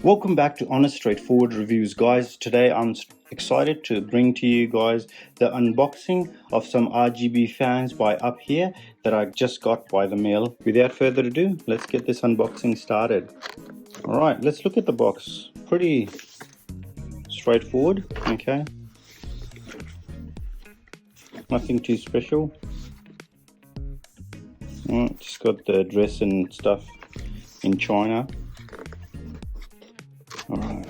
Welcome back to Honest Straightforward Reviews, guys. Today I'm excited to bring to you guys the unboxing of some RGB fans by upHere that I just got by the mail. Without further ado, let's get this unboxing started. Alright, let's look at the box. Pretty straightforward, okay. Nothing too special. Just got the address and stuff in China. Alright.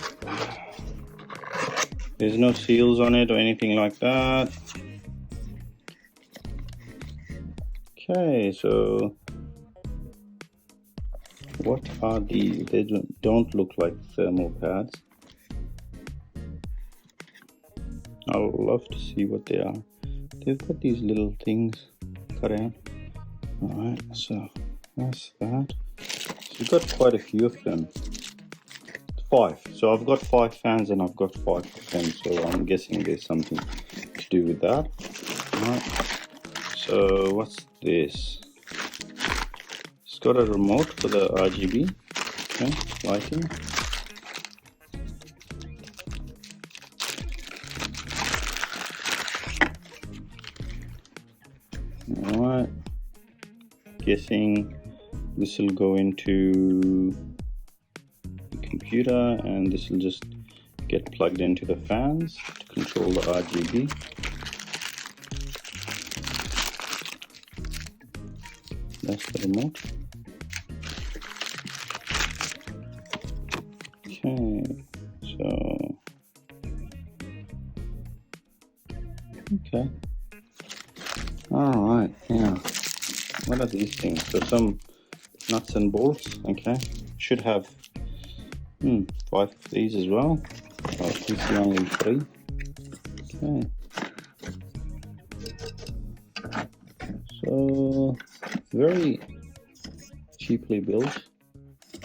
There's no seals on it or anything like that. Okay, so what are these? They don't look like thermal pads. I'll love to see what they are. They've got these little things cut out. Alright, so that's that. So we've got quite a few of them. 5. So I've got 5 fans and I've got 5 of them, so I'm guessing there's something to do with that. Alright, so what's this? It's got a remote for the RGB, okay, lighting. Alright, guessing this will go into computer and this will just get plugged into the fans to control the RGB. That's the remote. Okay, so okay, all right. Now, what are these things? So some nuts and bolts. Okay, should have 5 of these as well. I see only 3. Okay. So very cheaply built.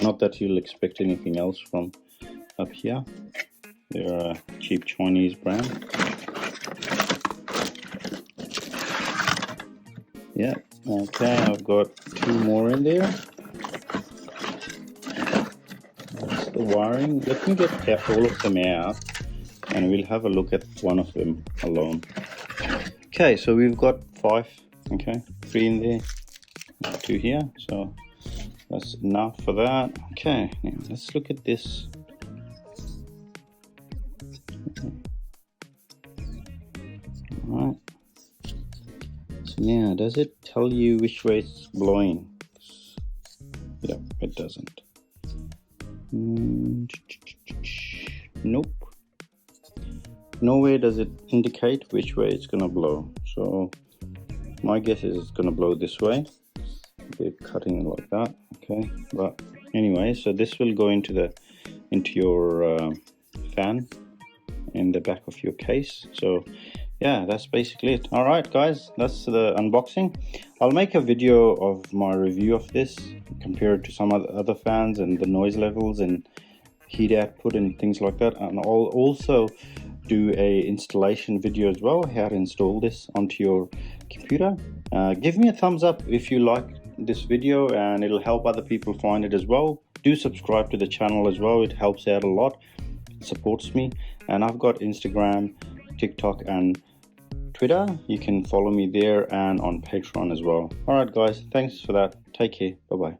Not that you'll expect anything else from upHere. They're a cheap Chinese brand. Yeah. Okay, I've got 2 more in there. The wiring. Let me get all of them out and we'll have a look at one of them alone. Okay, so we've got 5, okay, 3 in there, 2 here, so that's enough for that. Okay, now let's look at this. Alright, so now does it tell you which way it's blowing? Yeah, it doesn't. Nope. Nowhere does it indicate which way it's gonna blow. So my guess is it's gonna blow this way. They're cutting it like that. Okay. But anyway, so this will go into your fan in the back of your case. So yeah, that's basically it. All right, guys, that's the unboxing. I'll make a video of my review of this, compare it to some other fans and the noise levels and heat output and things like that, and I'll also do a installation video as well, how to install this onto your computer. Give me a thumbs up if you like this video and it'll help other people find it as well. Do subscribe to the channel as well, it helps out a lot, it supports me. And I've got Instagram, TikTok and Twitter. You can follow me there and on Patreon as well. Alright guys, thanks for that. Take care. Bye bye.